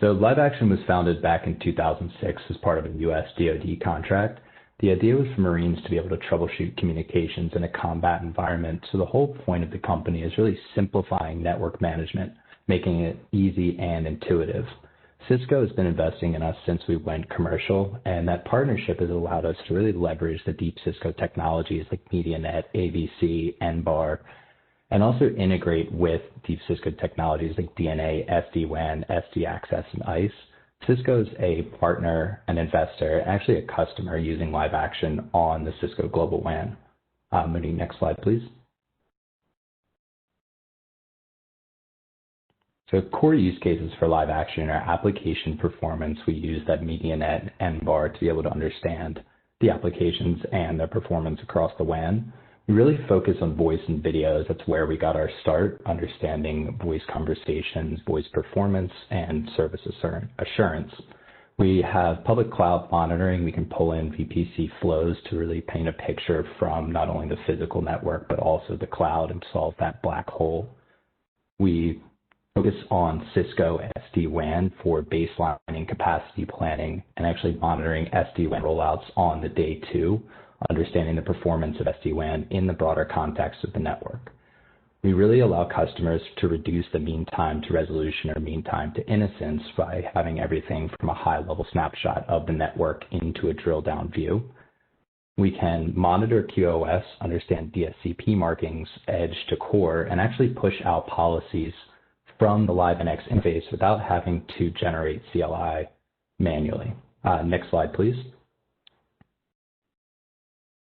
So LiveAction was founded back in 2006 as part of a US DoD contract. The idea was for Marines to be able to troubleshoot communications in a combat environment. So the whole point of the company is really simplifying network management, making it easy and intuitive. Cisco has been investing in us since we went commercial, and that partnership has allowed us to really leverage the deep Cisco technologies like MediaNet, ABC, NBAR, and also integrate with deep Cisco technologies like DNA, SD-WAN, SD-Access, and ICE. Cisco's a partner, an investor, actually a customer using LiveAction on the Cisco Global WAN. Moving next slide, please. So core use cases for LiveAction are application performance. We use that MediaNet and NBAR to be able to understand the applications and their performance across the WAN. We really focus on voice and videos. That's where we got our start, understanding voice conversations, voice performance, and service assurance. We have public cloud monitoring. We can pull in VPC flows to really paint a picture from not only the physical network, but also the cloud and solve that black hole. We focus on Cisco SD-WAN for baselining capacity planning and actually monitoring SD-WAN rollouts on the day two, understanding the performance of SD-WAN in the broader context of the network. We really allow customers to reduce the mean time to resolution or mean time to innocence by having everything from a high-level snapshot of the network into a drill-down view. We can monitor QoS, understand DSCP markings, edge to core, and actually push out policies from the LiveNX interface without having to generate CLI manually. Next slide, please.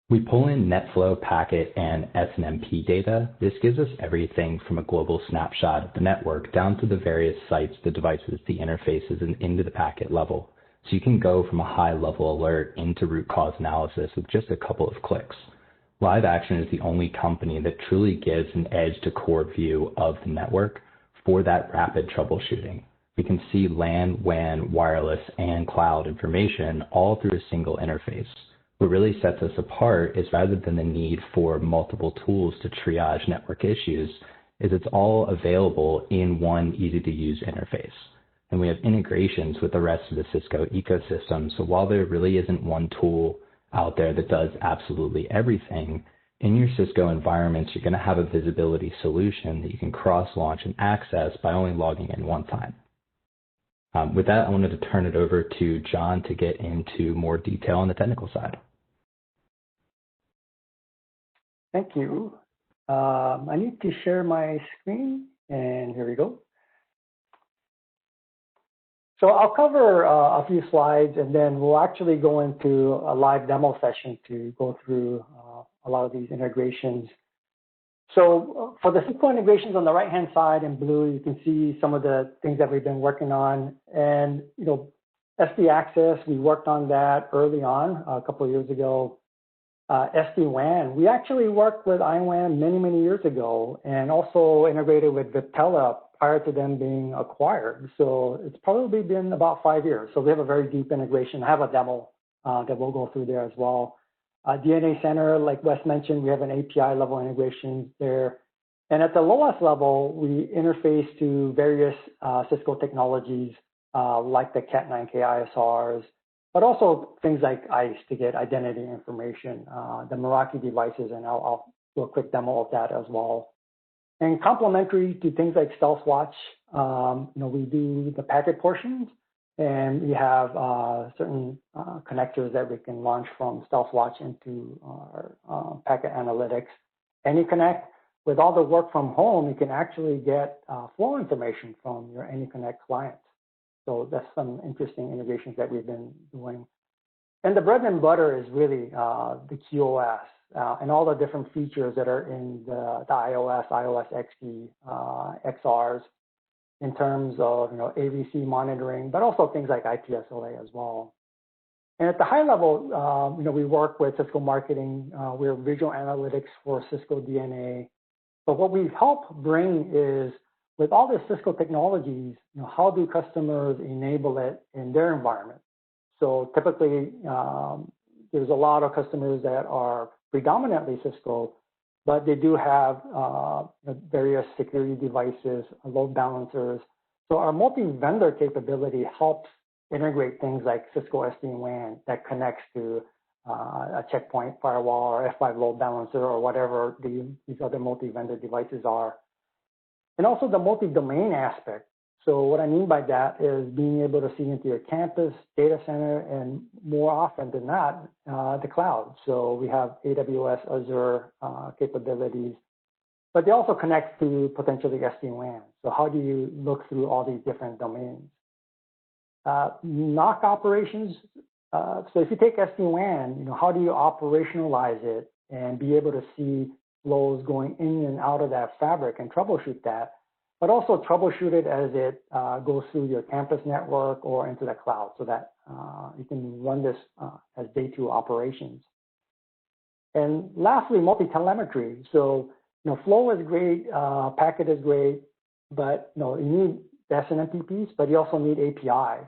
We pull in Netflow, packet, and SNMP data. This gives us everything from a global snapshot of the network down to the various sites, the devices, the interfaces, and into the packet level. So you can go from a high-level alert into root cause analysis with just a couple of clicks. LiveAction is the only company that truly gives an edge-to-core view of the network for that rapid troubleshooting. We can see LAN, WAN, wireless, and cloud information all through a single interface. What really sets us apart is rather than the need for multiple tools to triage network issues, is it's all available in one easy-to-use interface. And we have integrations with the rest of the Cisco ecosystem. So while there really isn't one tool out there that does absolutely everything, in your Cisco environments, you're going to have a visibility solution that you can cross-launch and access by only logging in one time. With that, I wanted to turn it over to John to get into more detail on the technical side. Thank you. I need to share my screen, and here we go. So I'll cover a few slides, and then we'll actually go into a live demo session to go through a lot of these integrations. So for the Cisco integrations on the right-hand side in blue, you can see some of the things that we've been working on. And, SD-Access, we worked on that early on, a couple of years ago. SD-WAN, we actually worked with IWAN many, many years ago, and also integrated with Viptela prior to them being acquired. So it's probably been about 5 years. So we have a very deep integration. I have a demo that we'll go through there as well. DNA Center, like Wes mentioned, we have an API level integration there. And at the lowest level, we interface to various Cisco technologies like the Cat9K ISRs, but also things like ICE to get identity information, the Meraki devices, and I'll do a quick demo of that as well. And complementary to things like StealthWatch, we do the packet portions, and we have certain connectors that we can launch from StealthWatch into our packet analytics. AnyConnect, with all the work from home, you can actually get flow information from your AnyConnect clients. So that's some interesting integrations that we've been doing. And the bread and butter is really the QoS and all the different features that are in the iOS XE, XRs in terms of AVC monitoring, but also things like IPSLA as well. And at the high level, we work with Cisco marketing. We're visual analytics for Cisco DNA. But what we help bring is, with all the Cisco technologies, how do customers enable it in their environment? So typically, there's a lot of customers that are predominantly Cisco, but they do have various security devices, load balancers. So our multi-vendor capability helps integrate things like Cisco SD-WAN that connects to a checkpoint firewall or F5 load balancer or whatever these other multi-vendor devices are. And also the multi-domain aspect. So what I mean by that is being able to see into your campus, data center, and more often than not, the cloud. So we have AWS, Azure capabilities, but they also connect to potentially SD-WAN. So how do you look through all these different domains? NOC operations. So if you take SD-WAN, how do you operationalize it and be able to see flows going in and out of that fabric and troubleshoot that, but also troubleshoot it as it goes through your campus network or into the cloud so that you can run this as day two operations. And lastly, multi-telemetry. So, flow is great, packet is great, but you need the SNMP piece, but you also need APIs.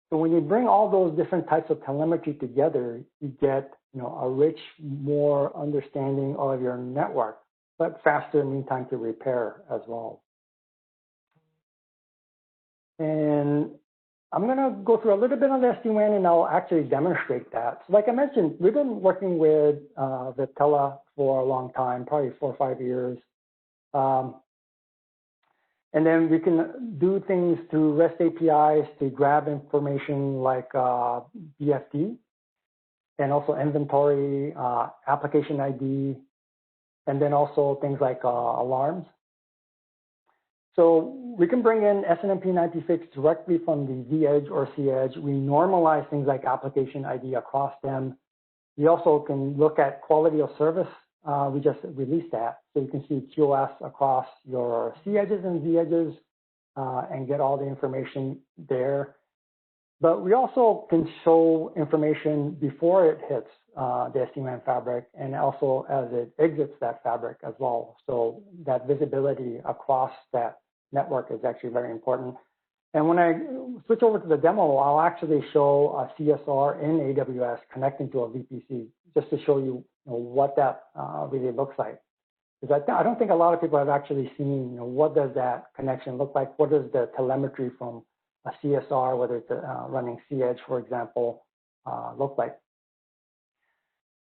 So when you bring all those different types of telemetry together, you get a rich, more understanding of your network, but faster mean time to repair as well. And I'm going to go through a little bit on the SD-WAN, and I'll actually demonstrate that. So like I mentioned, we've been working with Viptela for a long time, probably 4 or 5 years. And then we can do things through REST APIs to grab information like BFD, and also inventory, application ID, and then also things like alarms. So we can bring in SNMP 96 directly from the V-Edge or C-Edge. We normalize things like application ID across them. We also can look at quality of service. We just released that. So you can see QoS across your C-Edges and V-Edges and get all the information there. But we also can show information before it hits the SD-WAN fabric and also as it exits that fabric as well. So that visibility across that network is actually very important. And when I switch over to the demo, I'll actually show a CSR in AWS connecting to a VPC, just to show you, what that really looks like. Because I don't think a lot of people have actually seen, what does that connection look like? What does the telemetry from a CSR, whether it's running C-Edge, for example, look like?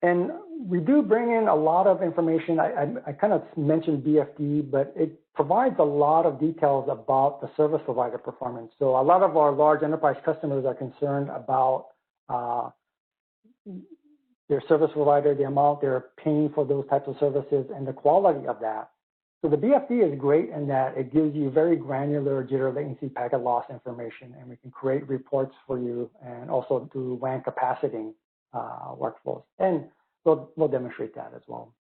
And we do bring in a lot of information. I kind of mentioned BFD, but it provides a lot of details about the service provider performance. So a lot of our large enterprise customers are concerned about their service provider, the amount they're paying for those types of services, and the quality of that. So the BFD is great in that it gives you very granular jitter latency packet loss information, and we can create reports for you and also do WAN capacity workflows. And we'll demonstrate that as well.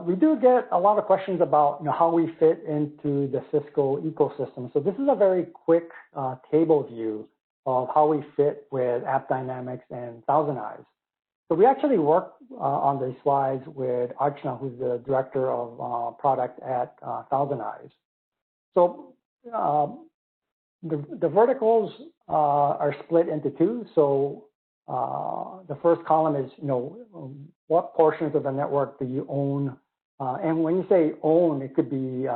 We do get a lot of questions about how we fit into the Cisco ecosystem. So this is a very quick table view of how we fit with AppDynamics and Thousand Eyes. So we actually work on these slides with Archana, who's the director of product at Thousand Eyes. So the verticals are split into two. So the first column is, what portions of the network do you own? And when you say own, it could be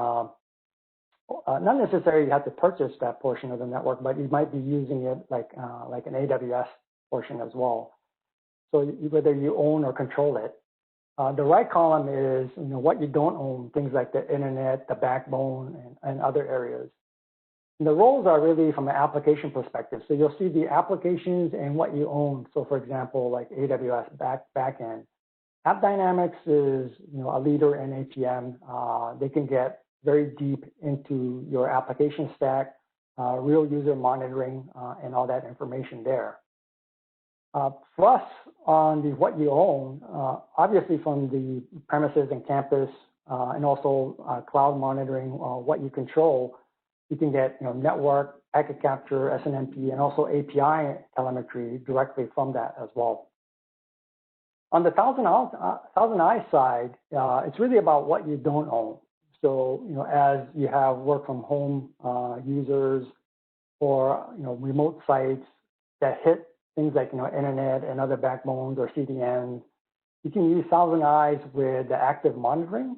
not necessarily you have to purchase that portion of the network, but you might be using it like an AWS portion as well. So whether you own or control it. The right column is what you don't own, things like the internet, the backbone, and other areas. And the roles are really from an application perspective. So you'll see the applications and what you own. So for example, like AWS backend. AppDynamics is a leader in APM. They can get very deep into your application stack, real user monitoring, and all that information there. For us, on the what you own, obviously from the premises and campus, and also cloud monitoring, what you control, you can get network, packet capture, SNMP, and also API telemetry directly from that as well. On the Thousand Eyes side, it's really about what you don't own. So, as you have work from home users or, remote sites that hit things like, internet and other backbones or CDNs, you can use Thousand Eyes with the active monitoring,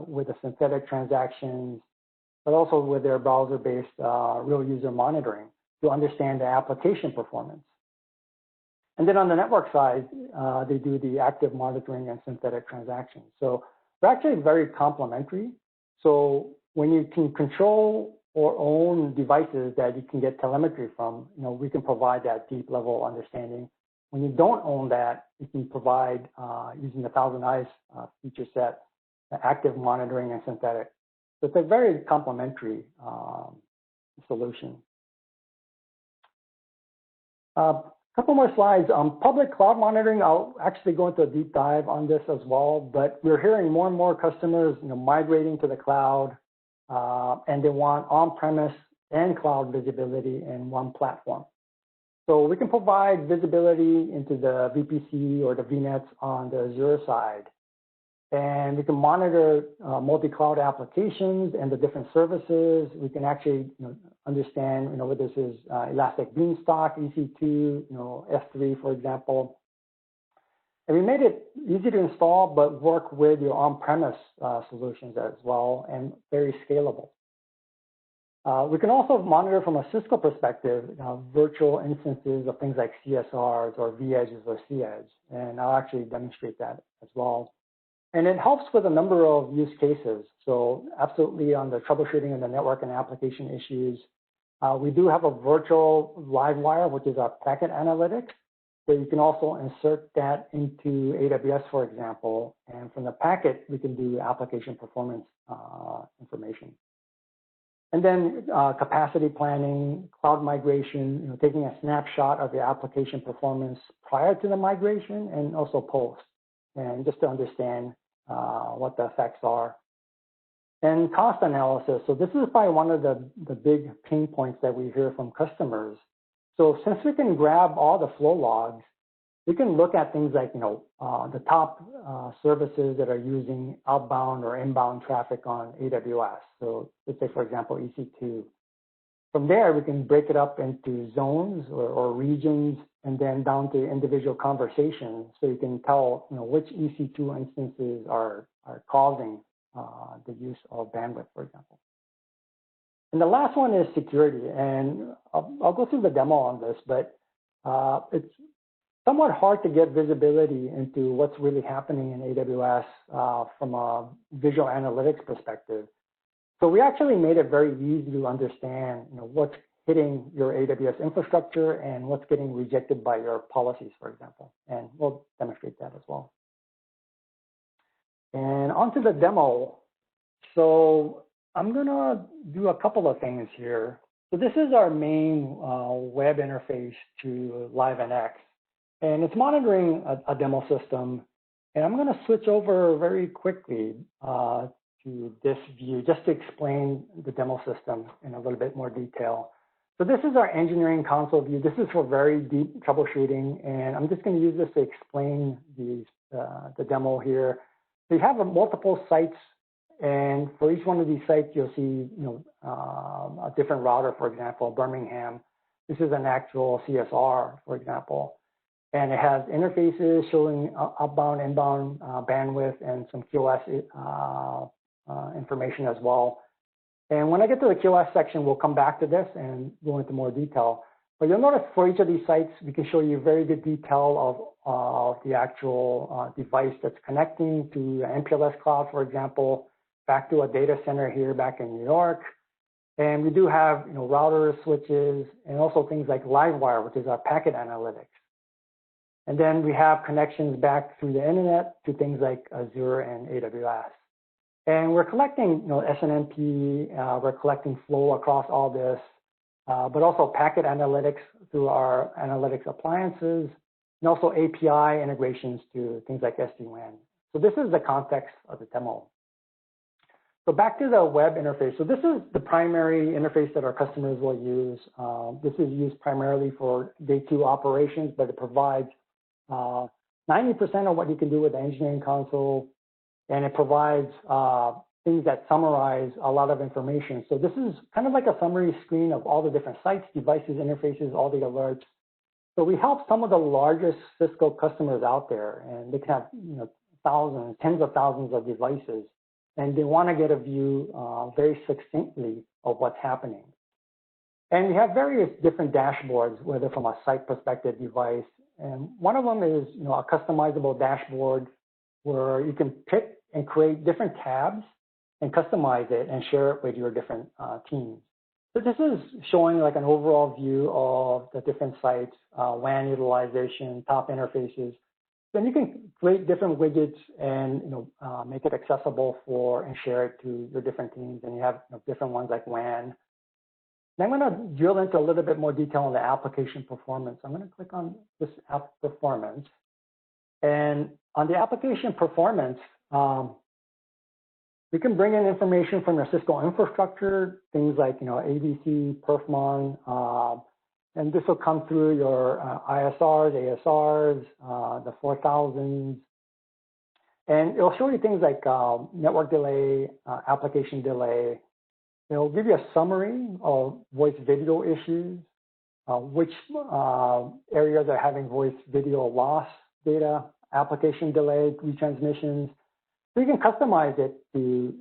with the synthetic transactions, but also with their browser-based real user monitoring to understand the application performance. And then on the network side, they do the active monitoring and synthetic transactions. So they're actually very complementary. So when you can control or own devices that you can get telemetry from, we can provide that deep level understanding. When you don't own that, you can provide, using the Thousand Eyes feature set, the active monitoring and synthetic. So it's a very complementary solution. Couple more slides. Public cloud monitoring, I'll actually go into a deep dive on this as well, but we're hearing more and more customers migrating to the cloud, and they want on-premise and cloud visibility in one platform. So we can provide visibility into the VPC or the VNets on the Azure side. And we can monitor multi-cloud applications and the different services. We can actually understand whether this is Elastic Beanstalk, EC2, S3, for example. And we made it easy to install, but work with your on-premise solutions as well, and very scalable. We can also monitor from a Cisco perspective, virtual instances of things like CSRs or vEdges or cEdge, and I'll actually demonstrate that as well. And it helps with a number of use cases. So absolutely on the troubleshooting and the network and application issues. We do have a virtual live wire, which is our packet analytics. So you can also insert that into AWS, for example. And from the packet, we can do application performance information. And then capacity planning, cloud migration, taking a snapshot of the application performance prior to the migration and also post. And just to understand what the effects are. And cost analysis. So this is probably one of the big pain points that we hear from customers. So since we can grab all the flow logs, we can look at things like, the top services that are using outbound or inbound traffic on AWS. So let's say, for example, EC2. From there, we can break it up into zones or regions, and then down to individual conversations, so you can tell which EC2 instances are causing the use of bandwidth, for example. And the last one is security, and I'll go through the demo on this, but it's somewhat hard to get visibility into what's really happening in AWS from a visual analytics perspective. So we actually made it very easy to understand what's hitting your AWS infrastructure and what's getting rejected by your policies, for example. And we'll demonstrate that as well. And onto the demo. So I'm going to do a couple of things here. So this is our main web interface to LiveNX. And it's monitoring a demo system. And I'm going to switch over very quickly to this view just to explain the demo system in a little bit more detail. So this is our engineering console view. This is for very deep troubleshooting, and I'm just going to use this to explain the demo here. So you have multiple sites, and for each one of these sites, you'll see a different router, for example, Birmingham. This is an actual CSR, for example. And it has interfaces showing outbound, inbound bandwidth, and some QoS information as well. And when I get to the QoS section, we'll come back to this and go into more detail. But you'll notice for each of these sites, we can show you very good detail of the actual device that's connecting to MPLS cloud, for example, back to a data center here back in New York. And we do have routers, switches, and also things like LiveWire, which is our packet analytics. And then we have connections back through the internet to things like Azure and AWS. And we're collecting SNMP, we're collecting flow across all this, but also packet analytics through our analytics appliances, and also API integrations to things like SD-WAN. So this is the context of the demo. So back to the web interface. So this is the primary interface that our customers will use. This is used primarily for day two operations, but it provides 90% of what you can do with the engineering console, and it provides things that summarize a lot of information. So this is kind of like a summary screen of all the different sites, devices, interfaces, all the alerts. So we help some of the largest Cisco customers out there, and they can have thousands, tens of thousands of devices. and they want to get a view very succinctly of what's happening. And we have various different dashboards, whether from a site perspective, device, and one of them is a customizable dashboard where you can pick and create different tabs and customize it and share it with your different teams. So this is showing like an overall view of the different sites, WAN utilization, top interfaces. Then you can create different widgets and make it accessible for and share it to your different teams. And you have different ones like WAN. Now I'm going to drill into a little bit more detail on the application performance. I'm going to click on this app performance. And on the application performance, we can bring in information from your Cisco infrastructure, things like ADC, perfmon, and this will come through your ISRs, ASRs, the 4000s, and it'll show you things like network delay, application delay. It'll give you a summary of voice video issues, which areas are having voice video loss data, application delay, retransmissions. So you can customize it to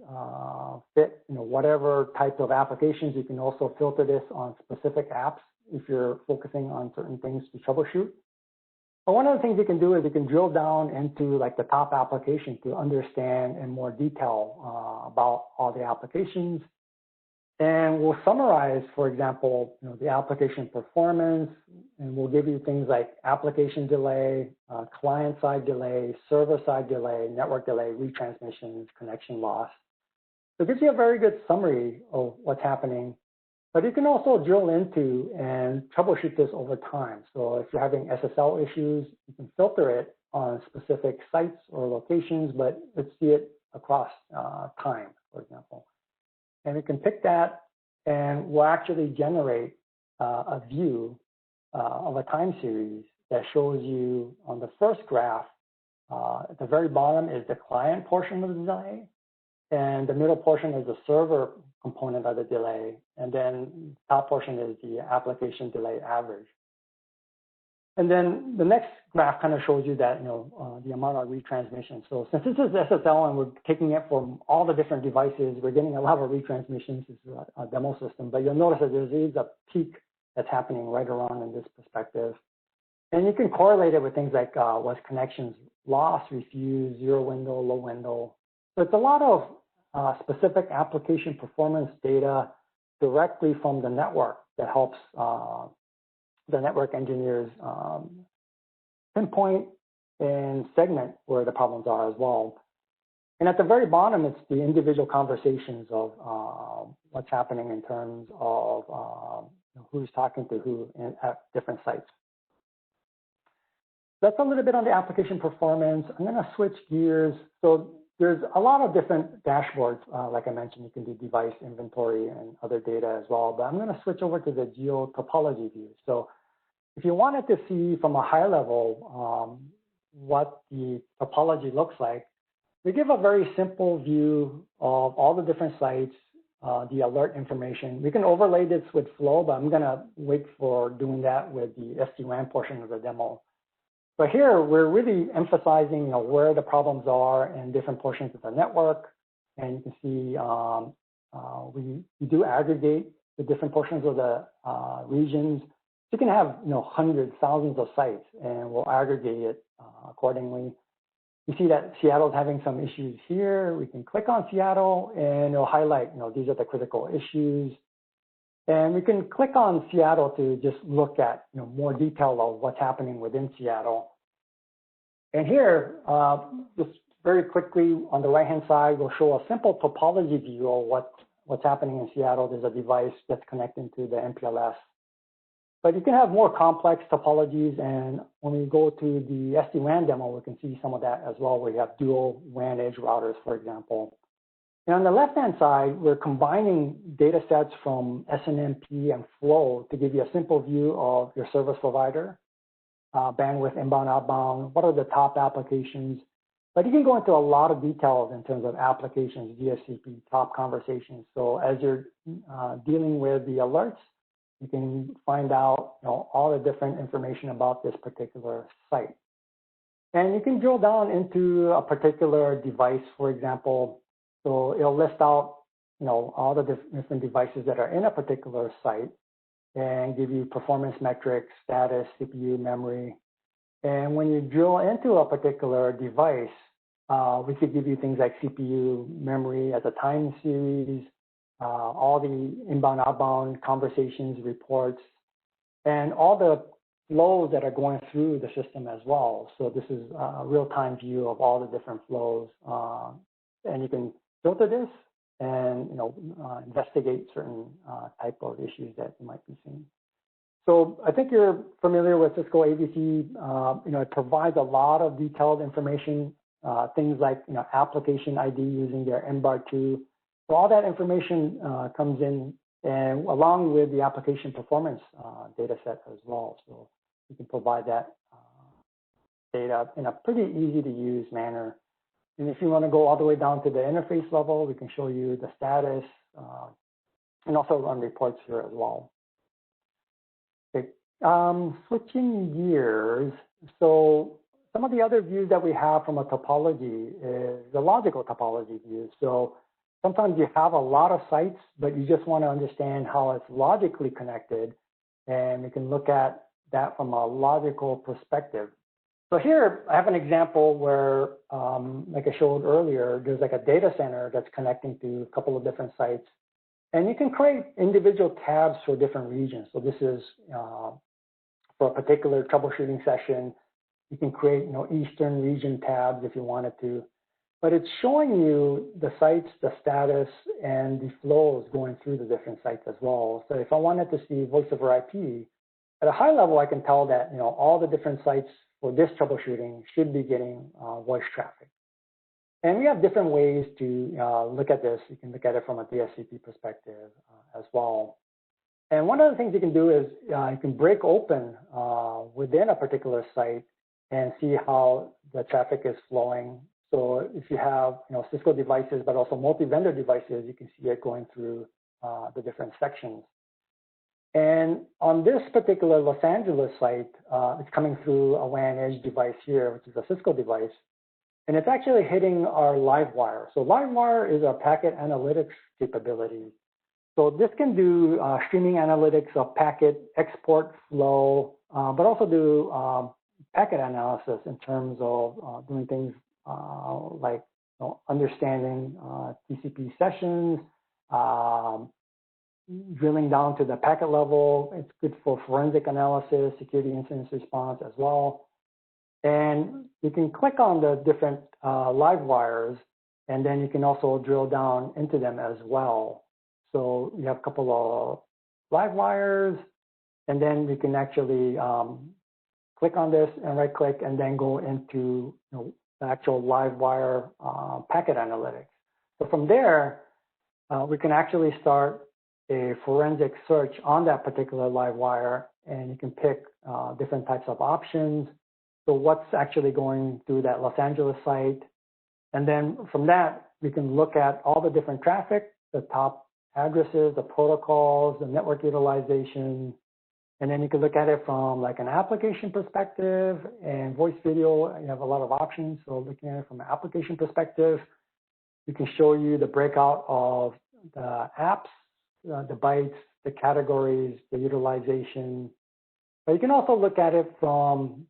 fit whatever type of applications. You can also filter this on specific apps if you're focusing on certain things to troubleshoot. But one of the things you can do is you can drill down into like the top application to understand in more detail about all the applications. And we'll summarize, for example, the application performance, and we'll give you things like application delay, client-side delay, server-side delay, network delay, retransmissions, connection loss. So it gives you a very good summary of what's happening. But you can also drill into and troubleshoot this over time. So if you're having SSL issues, you can filter it on specific sites or locations, but let's see it across time, for example. And we can pick that, and we'll actually generate a view of a time series that shows you on the first graph, at the very bottom is the client portion of the delay, and the middle portion is the server component of the delay, and then top portion is the application delay average. And then the next graph kind of shows you that, the amount of retransmission. So since this is SSL and we're taking it from all the different devices, we're getting a lot of retransmissions. This is a demo system, but you'll notice that there is a peak that's happening right around in this perspective. And you can correlate it with things like was connections lost, refused, zero window, low window. So it's a lot of specific application performance data directly from the network that helps the network engineers pinpoint and segment where the problems are as well. And at the very bottom, it's the individual conversations of what's happening in terms of who's talking to who at different sites. That's a little bit on the application performance. I'm going to switch gears. So there's a lot of different dashboards. Like I mentioned, you can do device inventory and other data as well. But I'm going to switch over to the geo topology view. So if you wanted to see from a high level what the topology looks like, we give a very simple view of all the different sites, the alert information. We can overlay this with Flow, but I'm going to wait for doing that with the SD-WAN portion of the demo. But here, we're really emphasizing where the problems are in different portions of the network. And you can see we do aggregate the different portions of the regions. You can have hundreds, thousands of sites, and we'll aggregate it accordingly. You see that Seattle's having some issues here. We can click on Seattle, and it'll highlight, these are the critical issues. And we can click on Seattle to just look at, more detail of what's happening within Seattle. And here, just very quickly on the right-hand side, we'll show a simple topology view of what's happening in Seattle. There's a device that's connecting to the MPLS. But you can have more complex topologies, and when we go to the SD-WAN demo, we can see some of that as well, where you have dual WAN edge routers, for example. And on the left-hand side, we're combining data sets from SNMP and Flow to give you a simple view of your service provider, bandwidth, inbound, outbound, what are the top applications. But you can go into a lot of details in terms of applications, DSCP, top conversations. So as you're dealing with the alerts, you can find out all the different information about this particular site. And you can drill down into a particular device, for example, So it'll list out, all the different devices that are in a particular site and give you performance metrics, status, CPU, memory. And when you drill into a particular device, we could give you things like CPU, memory as a time series, all the inbound, outbound conversations, reports, and all the flows that are going through the system as well. So this is a real-time view of all the different flows. And you can filter this and investigate certain type of issues that you might be seeing. So I think you're familiar with Cisco AVC. It provides a lot of detailed information, things like application ID using their MBAR2. So all that information comes in, and along with the application performance data set as well. So you can provide that data in a pretty easy to use manner. And if you want to go all the way down to the interface level, we can show you the status and also run reports here as well. Okay. Switching gears, so some of the other views that we have from a topology is the logical topology view. So sometimes you have a lot of sites, but you just want to understand how it's logically connected, and we can look at that from a logical perspective. So here I have an example where, like I showed earlier, there's like a data center that's connecting to a couple of different sites, and you can create individual tabs for different regions. So this is for a particular troubleshooting session. You can create, Eastern region tabs if you wanted to, but it's showing you the sites, the status, and the flows going through the different sites as well. So if I wanted to see voice over IP, at a high level, I can tell that, all the different sites for this troubleshooting should be getting voice traffic. And we have different ways to look at this. You can look at it from a DSCP perspective as well. And one of the things you can do is you can break open within a particular site and see how the traffic is flowing. So if you have Cisco devices, but also multi-vendor devices, you can see it going through the different sections. And on this particular Los Angeles site, it's coming through a WAN edge device here, which is a Cisco device. And it's actually hitting our LiveWire. So LiveWire is a packet analytics capability. So this can do streaming analytics of packet export flow, but also do packet analysis in terms of doing things like understanding TCP sessions, drilling down to the packet level. It's good for forensic analysis, security incident response as well. And you can click on the different live wires, and then you can also drill down into them as well. So you have a couple of live wires, and then you can actually click on this and right click and then go into the actual live wire packet analytics. So from there, we can actually start a forensic search on that particular live wire, and you can pick different types of options. So what's actually going through that Los Angeles site. And then from that, we can look at all the different traffic, the top addresses, the protocols, the network utilization. And then you can look at it from like an application perspective and voice video. You have a lot of options. So looking at it from an application perspective, we can show you the breakout of the apps, the bytes, the categories, the utilization. But you can also look at it from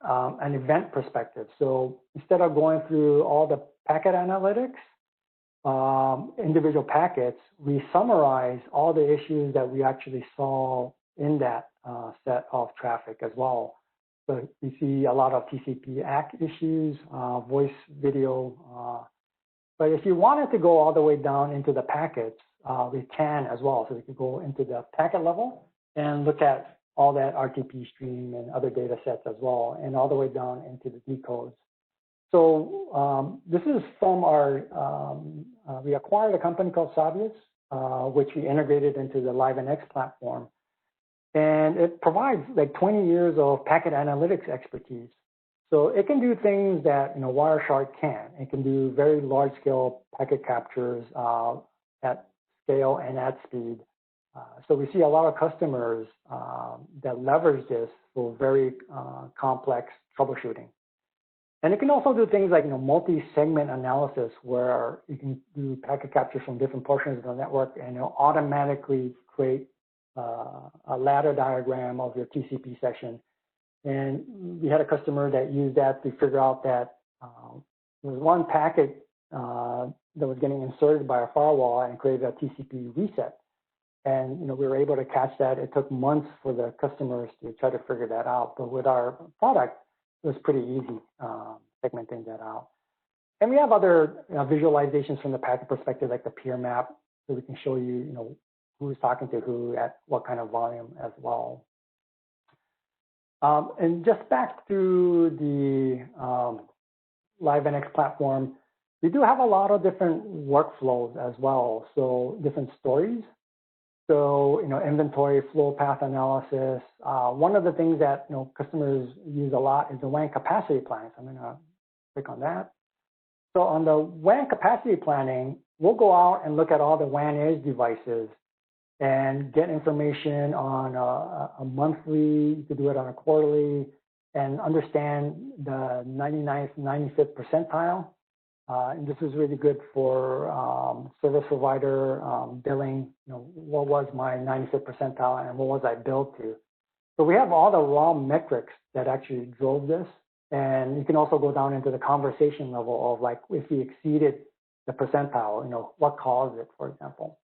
an event perspective. So instead of going through all the packet analytics, individual packets, we summarize all the issues that we actually saw in that set of traffic as well. So you see a lot of TCP ACK issues, voice, video. But if you wanted to go all the way down into the packets, we can as well. So we could go into the packet level and look at all that RTP stream and other data sets as well, and all the way down into the decodes. So this is from our, we acquired a company called Savius, which we integrated into the LiveNX platform. And it provides like 20 years of packet analytics expertise. So it can do things that Wireshark can't. It can do very large scale packet captures at scale and at speed. So we see a lot of customers that leverage this for very complex troubleshooting. And it can also do things like multi-segment analysis, where you can do packet capture from different portions of the network, and it'll automatically create a ladder diagram of your TCP session. And we had a customer that used that to figure out that there was one packet that was getting inserted by a firewall and created a TCP reset. And we were able to catch that. It took months for the customers to try to figure that out. But with our product, it was pretty easy segmenting that out. And we have other visualizations from the packet perspective, like the peer map, so we can show you, who's talking to who at what kind of volume as well. And just back to the LiveNX platform, we do have a lot of different workflows as well. So different stories. So, inventory flow path analysis. One of the things that, customers use a lot is the WAN capacity planning. So I'm going to click on that. So on the WAN capacity planning, we'll go out and look at all the WAN edge devices and get information on a monthly, you could do it on a quarterly, and understand the 99th, 95th percentile. And this is really good for service provider billing. What was my 95th percentile and what was I billed to? So we have all the raw metrics that actually drove this. And you can also go down into the conversation level of, like, if we exceeded the percentile, what caused it, for example.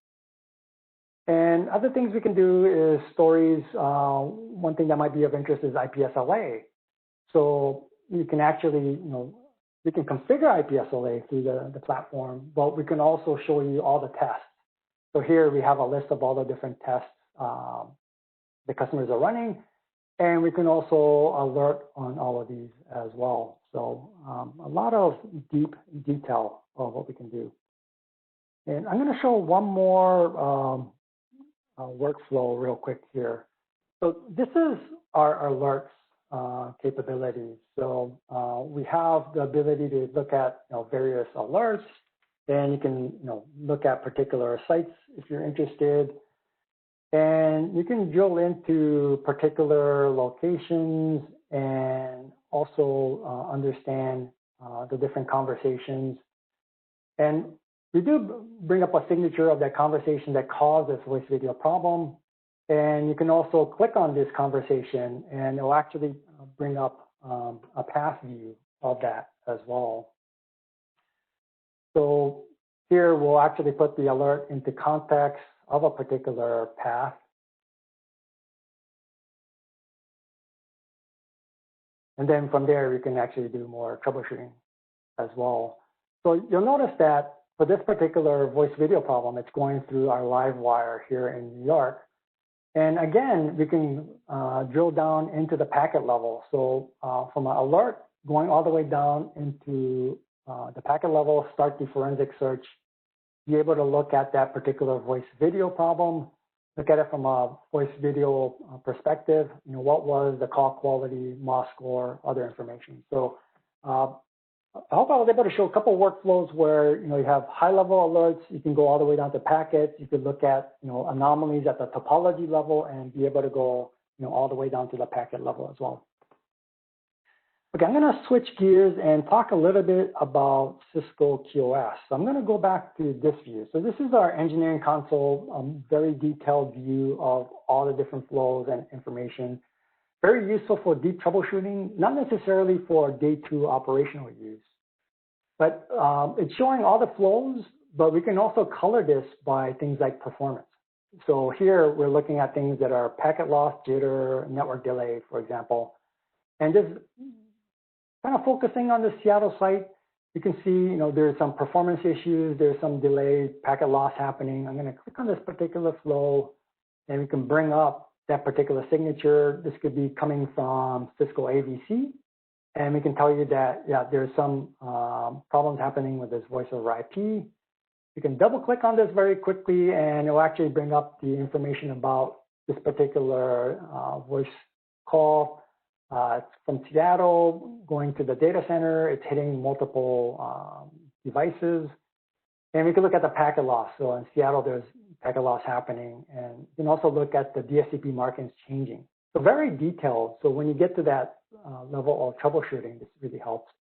And other things we can do is stories. One thing that might be of interest is IPSLA. So you can actually, we can configure IPSLA through the platform, but we can also show you all the tests. So here we have a list of all the different tests the customers are running, and we can also alert on all of these as well. So a lot of deep detail of what we can do. And I'm going to show one more workflow real quick here. So this is our alerts capabilities. So we have the ability to look at various alerts, and you can look at particular sites if you're interested, and you can drill into particular locations and also understand the different conversations. And we do bring up a signature of that conversation that caused this voice video problem. And you can also click on this conversation, and it will actually bring up a path view of that as well. So here we'll actually put the alert into context of a particular path. And then from there, we can actually do more troubleshooting as well. So you'll notice that for this particular voice video problem, it's going through our live wire here in New York. And again, we can drill down into the packet level. So from an alert, going all the way down into the packet level, start the forensic search, be able to look at that particular voice video problem, look at it from a voice video perspective, what was the call quality, MOS score, other information. So I hope I was able to show a couple of workflows where you have high-level alerts. You can go all the way down to packets. You could look at anomalies at the topology level and be able to go all the way down to the packet level as well. Okay, I'm going to switch gears and talk a little bit about Cisco QoS. So I'm going to go back to this view. So this is our engineering console, very detailed view of all the different flows and information. Very useful for deep troubleshooting, not necessarily for day two operational use. But it's showing all the flows, but we can also color this by things like performance. So here we're looking at things that are packet loss, jitter, network delay, for example. And just kind of focusing on the Seattle site, you can see there's some performance issues, there's some delay, packet loss happening. I'm going to click on this particular flow, and we can bring up that particular signature. This could be coming from Cisco AVC, and we can tell you that, yeah, there's some problems happening with this voice over IP. You can double click on this very quickly, and it will actually bring up the information about this particular voice call. It's from Seattle going to the data center. It's hitting multiple devices. And we can look at the packet loss. So in Seattle, there's packet loss happening. And you can also look at the DSCP markings changing. So very detailed. So when you get to that level of troubleshooting, this really helps.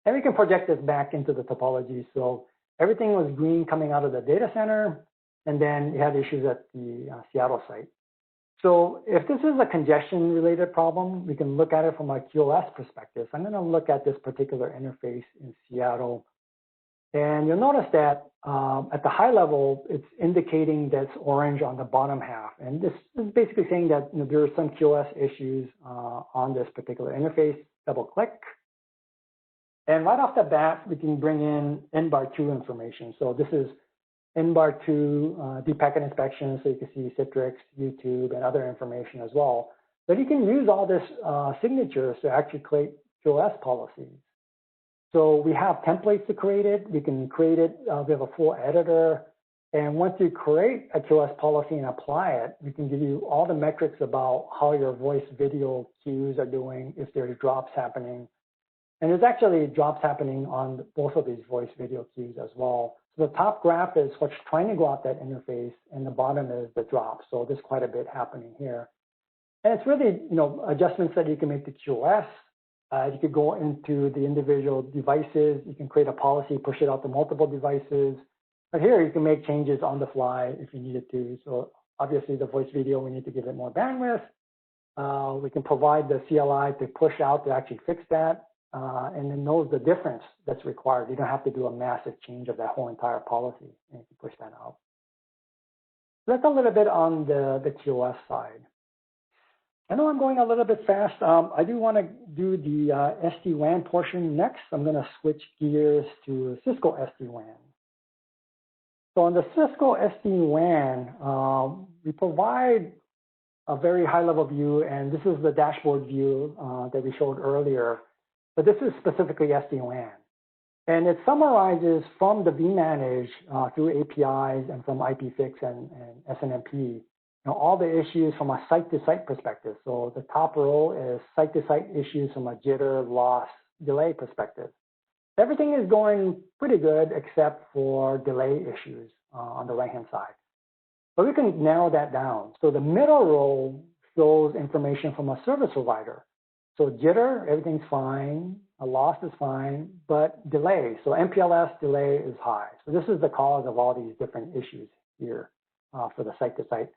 And we can project this back into the topology. So everything was green coming out of the data center, and then you had issues at the Seattle site. So if this is a congestion-related problem, we can look at it from a QoS perspective. So I'm going to look at this particular interface in Seattle. And you'll notice that at the high level, it's indicating that's orange on the bottom half. And this is basically saying that there are some QoS issues on this particular interface. Double-click. And right off the bat, we can bring in NBAR2 information. So this is NBAR2 deep packet inspection, so you can see Citrix, YouTube, and other information as well. But you can use all this signatures to actually create QoS policies. So we have templates to create it. We can create it. We have a full editor. And once you create a QoS policy and apply it, we can give you all the metrics about how your voice video queues are doing, if there's drops happening. And there's actually drops happening on both of these voice video queues as well. So the top graph is what's trying to go out that interface, and the bottom is the drop. So there's quite a bit happening here. And it's really, adjustments that you can make to QoS. You could go into the individual devices. You can create a policy, push it out to multiple devices. But here you can make changes on the fly if you needed to. So obviously the voice video, we need to give it more bandwidth. We can provide the CLI to push out to actually fix that. And then knows the difference that's required. You don't have to do a massive change of that whole entire policy, and you can push that out. So that's a little bit on the QoS side. I know I'm going a little bit fast. I do want to do the SD-WAN portion next. I'm going to switch gears to Cisco SD-WAN. So on the Cisco SD-WAN, we provide a very high-level view, and this is the dashboard view that we showed earlier. But this is specifically SD-WAN. And it summarizes from the vManage through APIs and from IPFix and SNMP, all the issues from a site-to-site perspective. So the top row is site-to-site issues from a jitter, loss, delay perspective. Everything is going pretty good except for delay issues on the right-hand side. But we can narrow that down. So the middle row shows information from a service provider. So jitter, everything's fine. A loss is fine, but delay. So MPLS delay is high. So this is the cause of all these different issues here for the site-to-site.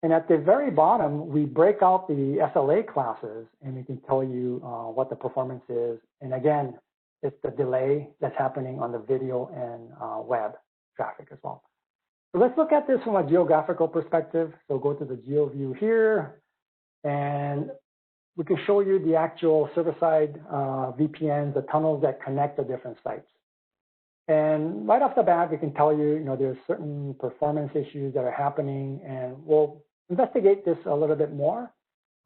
And at the very bottom, we break out the SLA classes, and we can tell you what the performance is. And again, it's the delay that's happening on the video and web traffic as well. So let's look at this from a geographical perspective. So go to the geo view here, and we can show you the actual server-side VPNs, the tunnels that connect the different sites. And right off the bat, we can tell you, there's certain performance issues that are happening, and we'll investigate this a little bit more.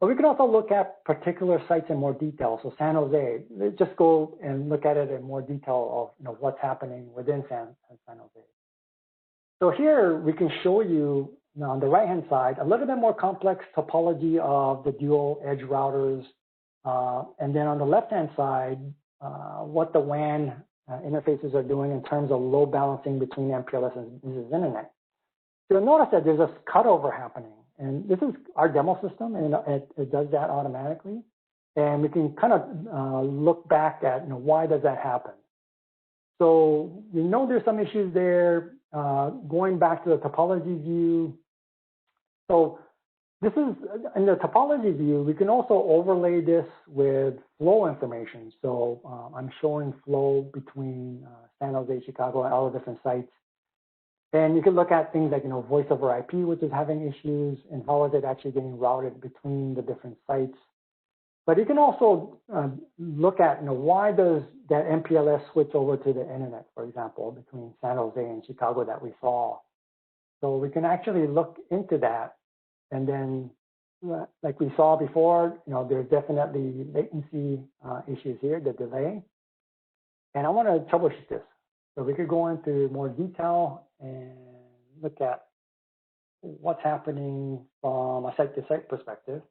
But we can also look at particular sites in more detail. So San Jose, just go and look at it in more detail of what's happening within San Jose. So here we can show you on the right-hand side, a little bit more complex topology of the dual edge routers. And then on the left-hand side, what the WAN interfaces are doing in terms of load balancing between MPLS and business internet. So you'll notice that there's a cutover happening. And this is our demo system, and it does that automatically. And we can kind of look back at, why does that happen? So we know there's some issues there. Going back to the topology view, so this is, in the topology view, we can also overlay this with flow information. So I'm showing flow between San Jose, Chicago, and all the different sites. And you can look at things like, voice over IP, which is having issues, and how is it actually getting routed between the different sites. But you can also look at, why does that MPLS switch over to the internet, for example, between San Jose and Chicago that we saw. So we can actually look into that. And then, like we saw before, there's definitely latency issues here, the delay. And I want to troubleshoot this. So we could go into more detail and look at what's happening from a site-to-site perspective.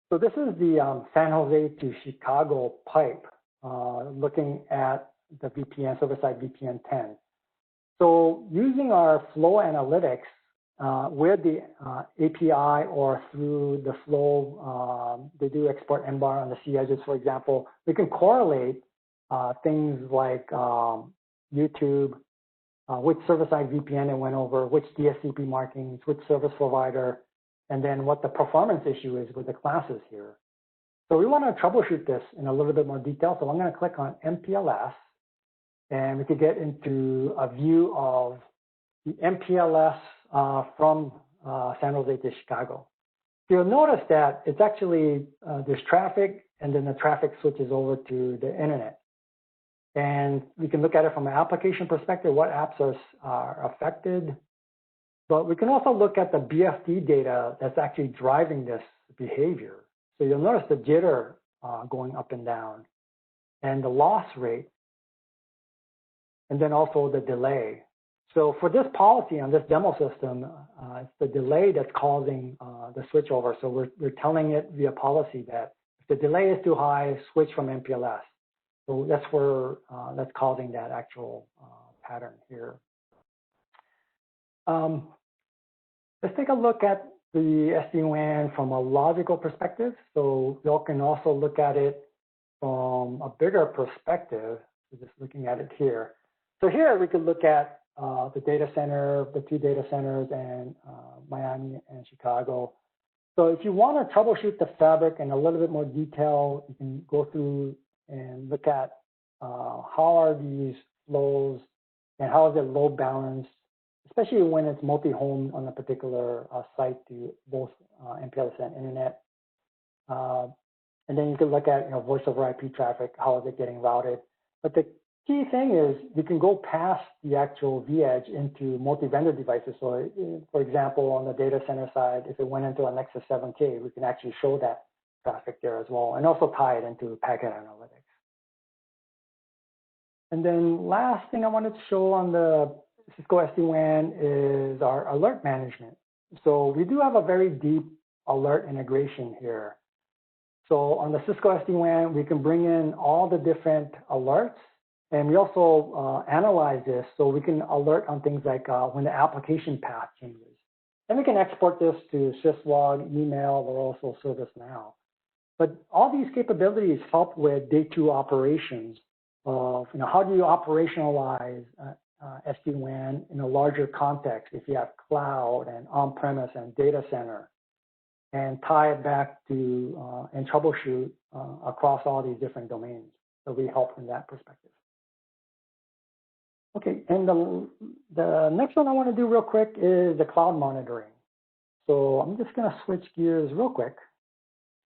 So this is the San Jose to Chicago pipe, looking at the VPN, server-side VPN 10. So using our flow analytics, with the API or through the flow, they do export NBAR on the C edges, for example. We can correlate things like YouTube, which server-side VPN it went over, which DSCP markings, which service provider, and then what the performance issue is with the classes here. So we want to troubleshoot this in a little bit more detail. So I'm going to click on MPLS, and we could get into a view of the MPLS from San Jose to Chicago. You'll notice that it's actually, there's traffic, and then the traffic switches over to the internet. And we can look at it from an application perspective, what apps are affected. But we can also look at the BFD data that's actually driving this behavior. So you'll notice the jitter going up and down, and the loss rate, and then also the delay. So for this policy on this demo system, it's the delay that's causing the switchover. So we're telling it via policy that if the delay is too high, switch from MPLS. So that's where that's causing that actual pattern here. Let's take a look at the SD-WAN from a logical perspective. So you all can also look at it from a bigger perspective. So just looking at it here. So here we could look at the data center, the two data centers, and Miami and Chicago. So if you want to troubleshoot the fabric in a little bit more detail, you can go through and look at how are these flows and how is it load balanced, especially when it's multi-home on a particular site to both MPLS and internet. And then you can look at voice over IP traffic, how is it getting routed. But the key thing is we can go past the actual vEdge into multi-vendor devices. So for example, on the data center side, if it went into a Nexus 7K, we can actually show that traffic there as well, and also tie it into packet analytics. And then last thing I wanted to show on the Cisco SD-WAN is our alert management. So we do have a very deep alert integration here. So on the Cisco SD-WAN, we can bring in all the different alerts, and we also analyze this so we can alert on things like when the application path changes. And we can export this to syslog, email, or also ServiceNow. But all these capabilities help with day two operations of how do you operationalize SD-WAN in a larger context if you have cloud and on-premise and data center, and tie it back to and troubleshoot across all these different domains. So we help from that perspective. Okay, and the next one I want to do real quick is the cloud monitoring. So I'm just going to switch gears real quick.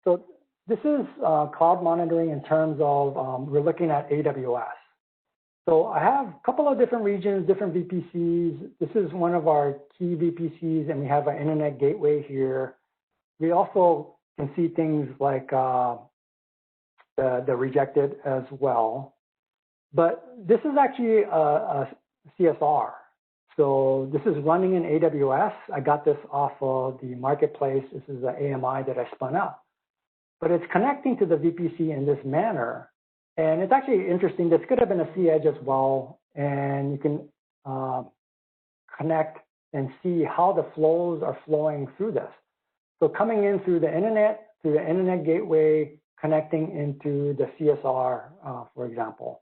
So this is cloud monitoring in terms of we're looking at AWS. So I have a couple of different regions, different VPCs. This is one of our key VPCs, and we have an internet gateway here. We also can see things like the rejected as well. But this is actually a CSR. So this is running in AWS. I got this off of the marketplace. This is the AMI that I spun up. But it's connecting to the VPC in this manner. And it's actually interesting. This could have been a C edge as well. And you can connect and see how the flows are flowing through this. So coming in through the internet gateway, connecting into the CSR, for example.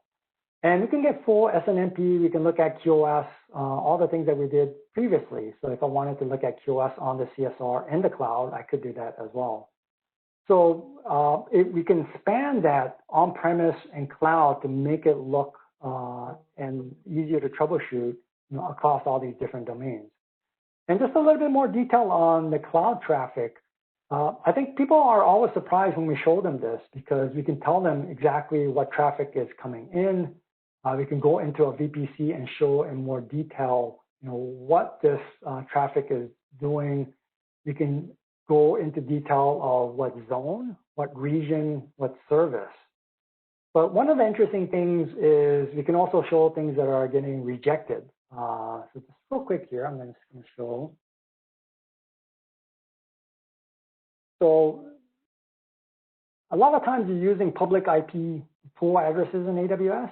And we can get full SNMP. We can look at QoS, all the things that we did previously. So if I wanted to look at QoS on the CSR in the cloud, I could do that as well. So we can span that on-premise and cloud to make it look and easier to troubleshoot across all these different domains. And just a little bit more detail on the cloud traffic. I think people are always surprised when we show them this because we can tell them exactly what traffic is coming in. We can go into a VPC and show in more detail, what this traffic is doing. We can go into detail of what zone, what region, what service. But one of the interesting things is we can also show things that are getting rejected. So just real quick here, I'm just going to show. So a lot of times you're using public IP pool addresses in AWS.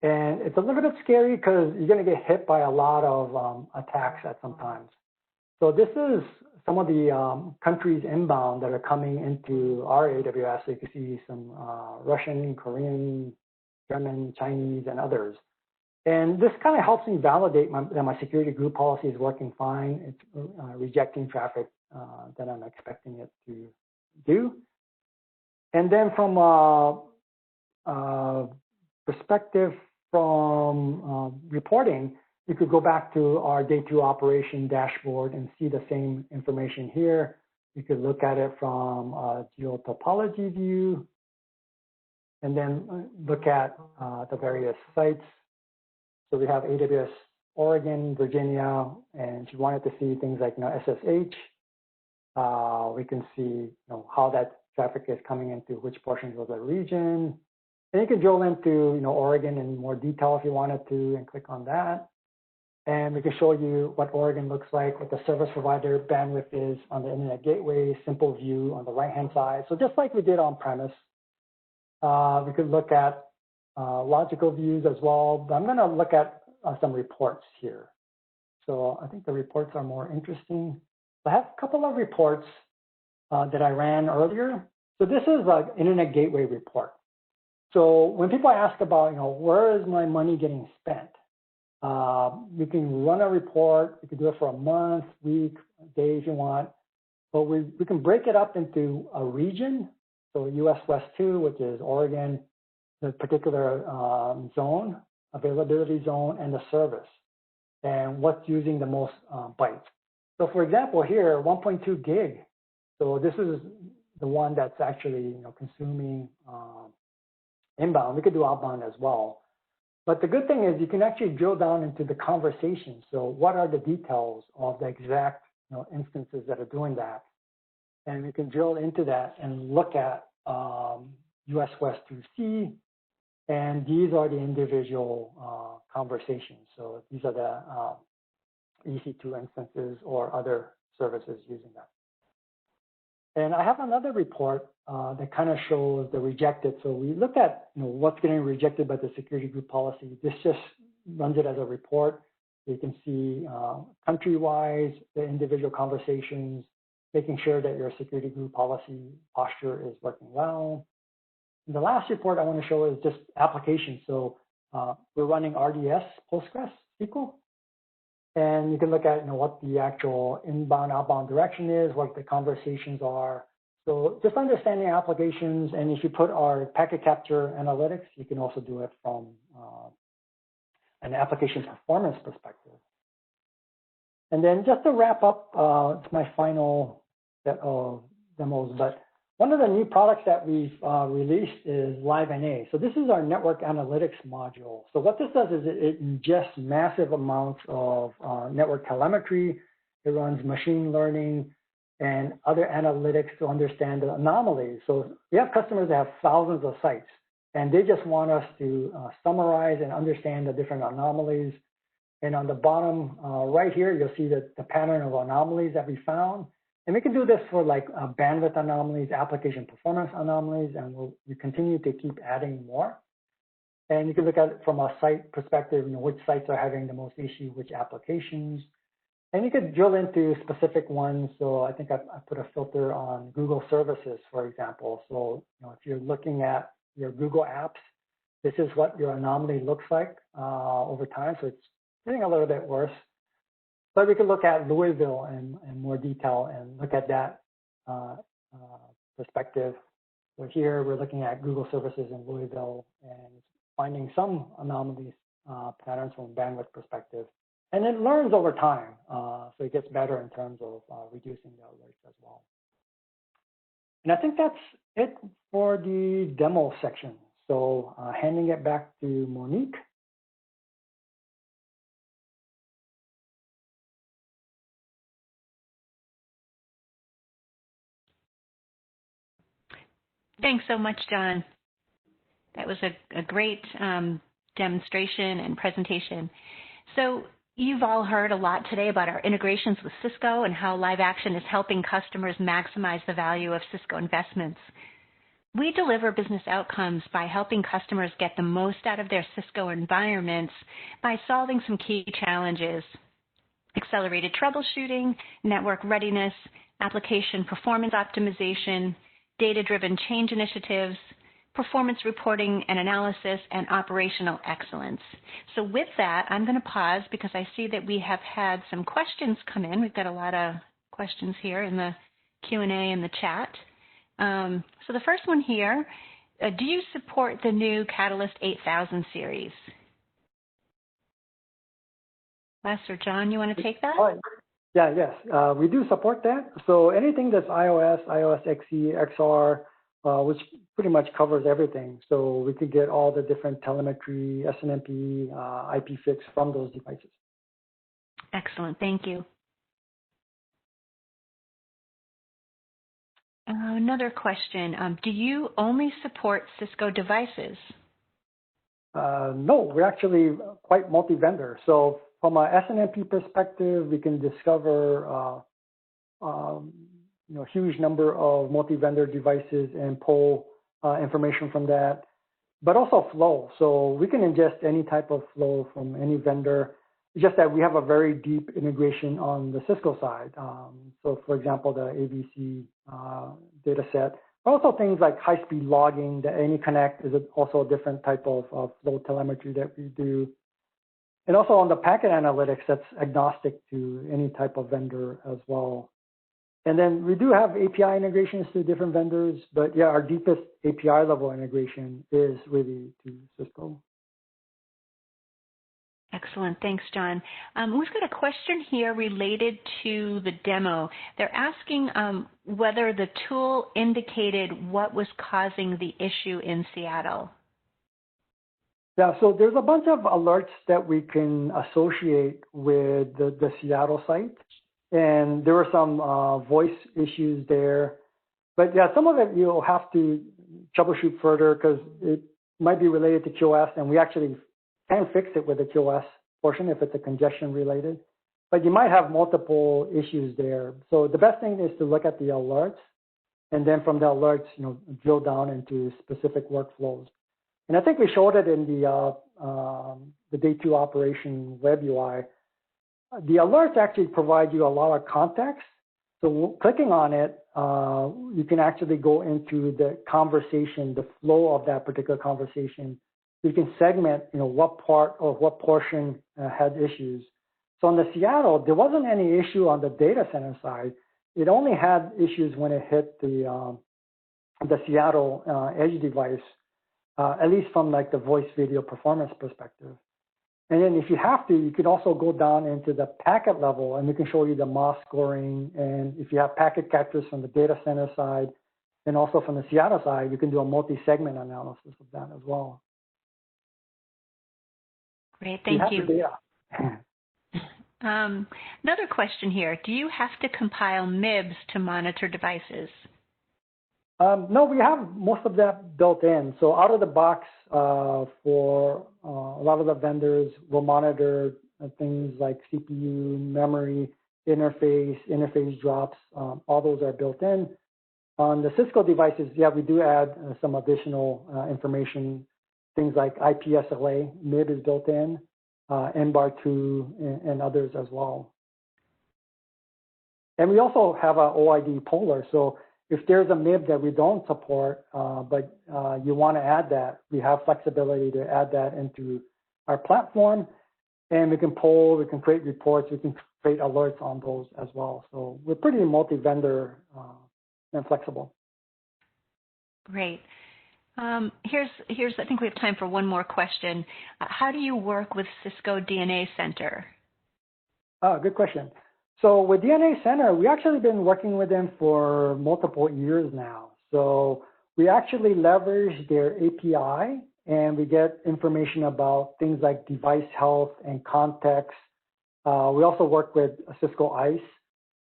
And it's a little bit scary because you're going to get hit by a lot of attacks at sometimes. So this is some of the countries inbound that are coming into our AWS. So you can see some Russian, Korean, German, Chinese, and others. And this kind of helps me validate that my security group policy is working fine. It's rejecting traffic that I'm expecting it to do. And then from a perspective from reporting, you could go back to our day 2 operation dashboard and see the same information here. You could look at it from a geo-topology view, and then look at the various sites. So we have AWS Oregon, Virginia, and if you wanted to see things like SSH, we can see how that traffic is coming into which portions of the region. And you can drill into Oregon in more detail if you wanted to, and click on that. And we can show you what Oregon looks like, what the service provider bandwidth is on the internet gateway, simple view on the right-hand side. So just like we did on premise, we could look at logical views as well. But I'm going to look at some reports here. So I think the reports are more interesting. I have a couple of reports that I ran earlier. So this is an internet gateway report. So when people ask about, where is my money getting spent? You can run a report. You can do it for a month, week, day if you want. But we can break it up into a region. So US West 2, which is Oregon, the particular zone, availability zone, and the service, and what's using the most bytes. So for example, here, 1.2 gig. So this is the one that's actually consuming inbound. We could do outbound as well. But the good thing is you can actually drill down into the conversation. So what are the details of the exact instances that are doing that? And we can drill into that and look at US West 2C. And these are the individual conversations. So these are the EC2 instances or other services using that. And I have another report that kind of shows the rejected. So we look at what's getting rejected by the security group policy. This just runs it as a report. You can see country-wise, the individual conversations, making sure that your security group policy posture is working well. And the last report I want to show is just applications. So we're running RDS Postgres SQL. And you can look at what the actual inbound, outbound direction is, what the conversations are. So just understanding applications, and if you put our packet capture analytics, you can also do it from an application performance perspective. And then just to wrap up, it's my final set of demos, but one of the new products that we've released is LiveNA. So this is our network analytics module. So what this does is it ingests massive amounts of network telemetry. It runs machine learning and other analytics to understand the anomalies. So we have customers that have thousands of sites, and they just want us to summarize and understand the different anomalies. And on the bottom right here, you'll see the pattern of anomalies that we found. And we can do this for like bandwidth anomalies, application performance anomalies, and we continue to keep adding more. And you can look at it from a site perspective, which sites are having the most issue, which applications. And you could drill into specific ones. So I think I put a filter on Google services, for example. So if you're looking at your Google apps, this is what your anomaly looks like over time. So it's getting a little bit worse. But we could look at Louisville in more detail and look at that perspective. So here we're looking at Google services in Louisville and finding some anomalies patterns from a bandwidth perspective. And it learns over time, so it gets better in terms of reducing the alerts as well. And I think that's it for the demo section. So handing it back to Monique. Thanks so much, John. That was a great demonstration and presentation. So you've all heard a lot today about our integrations with Cisco and how Live Action is helping customers maximize the value of Cisco investments. We deliver business outcomes by helping customers get the most out of their Cisco environments by solving some key challenges, accelerated troubleshooting, network readiness, application performance optimization, data-driven change initiatives, performance reporting and analysis, and operational excellence. So with that, I'm going to pause because I see that we have had some questions come in. We've got a lot of questions here in the Q&A and the chat. So the first one here, do you support the new Catalyst 8000 series? Les or John, you want to take that? Yes, we do support that. So anything that's iOS, iOS XE, XR, which pretty much covers everything. So we could get all the different telemetry, SNMP, IP fix from those devices. Excellent, thank you. Another question, do you only support Cisco devices? No, we're actually quite multi-vendor. So from a SNMP perspective, we can discover huge number of multi-vendor devices and pull information from that, but also flow. So we can ingest any type of flow from any vendor. It's just that we have a very deep integration on the Cisco side. So for example, the ABC data set, also things like high-speed logging, the AnyConnect is also a different type of flow telemetry that we do. And also on the packet analytics, that's agnostic to any type of vendor as well. And then we do have API integrations to different vendors, but yeah, our deepest API level integration is really to Cisco. Excellent, thanks, John. We've got a question here related to the demo. They're asking whether the tool indicated what was causing the issue in Seattle. Yeah, so there's a bunch of alerts that we can associate with the Seattle site. And there were some voice issues there. But yeah, some of it you'll have to troubleshoot further because it might be related to QoS, and we actually can fix it with the QoS portion if it's a congestion related. But you might have multiple issues there. So the best thing is to look at the alerts, and then from the alerts, drill down into specific workflows. And I think we showed it in the day 2 operation web UI. The alerts actually provide you a lot of context. So clicking on it, you can actually go into the conversation, the flow of that particular conversation. You can segment, what part or what portion had issues. So in the Seattle, there wasn't any issue on the data center side. It only had issues when it hit the Seattle edge device, at least from like the voice video performance perspective. And then if you have to, you can also go down into the packet level, and we can show you the MOS scoring. And if you have packet captures from the data center side and also from the Seattle side, you can do a multi-segment analysis of that as well. Great, thank you. Another question here. Do you have to compile MIBs to monitor devices? No, we have most of that built in. So out of the box for a lot of the vendors, we'll monitor things like CPU, memory, interface drops. All those are built in. On the Cisco devices, yeah, we do add some additional information. Things like IPSLA, MIB is built in, NBAR2, and others as well. And we also have an OID poller. So if there's a MIB that we don't support, but you want to add that, we have flexibility to add that into our platform. And we can poll, we can create reports, we can create alerts on those as well. So we're pretty multi-vendor and flexible. Great. Here's I think we have time for one more question. How do you work with Cisco DNA Center? Good question. So with DNA Center, we actually been working with them for multiple years now. So we actually leverage their API, and we get information about things like device health and context. We also work with Cisco ICE.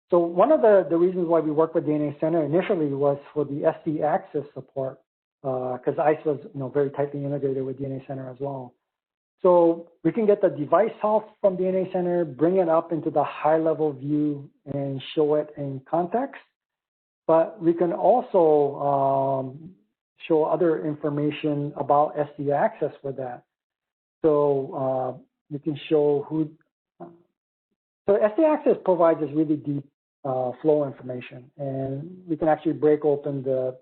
So one of the reasons why we worked with DNA Center initially was for the SD access support, because ICE was very tightly integrated with DNA Center as well. So we can get the device health from DNA Center, bring it up into the high-level view and show it in context. But we can also show other information about SD access with that. So you can show who So SD Access provides this really deep flow information, and we can actually break open the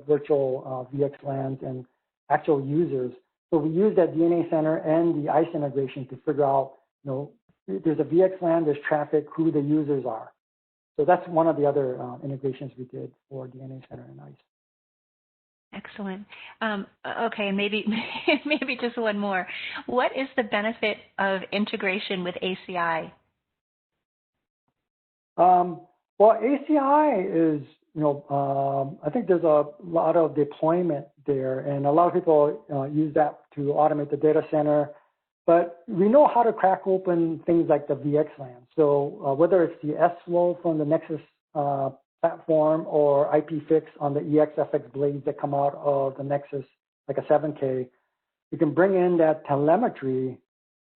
virtual VXLANs and actual users. So we use that DNA center and the ICE integration to figure out, there's a VXLAN, there's traffic, who the users are. So that's one of the other integrations we did for DNA center and ICE. Excellent. Okay, maybe just one more. What is the benefit of integration with ACI? Well, ACI is, I think there's a lot of deployment there, and a lot of people use that to automate the data center. But we know how to crack open things like the VXLAN. So whether it's the S-flow from the Nexus platform or IPFix on the EXFX blades that come out of the Nexus, like a 7K, you can bring in that telemetry.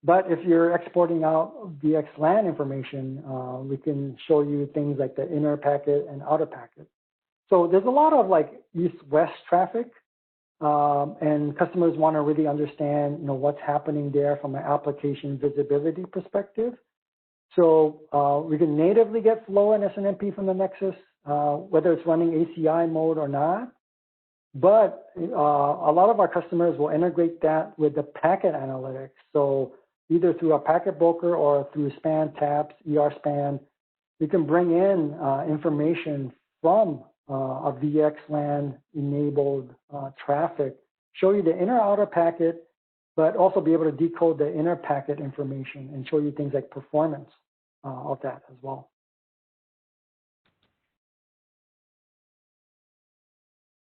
But if you're exporting out VXLAN information, we can show you things like the inner packet and outer packet. So there's a lot of like east-west traffic, and customers want to really understand, what's happening there from an application visibility perspective. So we can natively get flow and SNMP from the Nexus, whether it's running ACI mode or not. But a lot of our customers will integrate that with the packet analytics. So either through a packet broker or through span taps, ER-span, we can bring in information from a VXLAN-enabled traffic, show you the inner-outer packet, but also be able to decode the inner packet information and show you things like performance of that as well.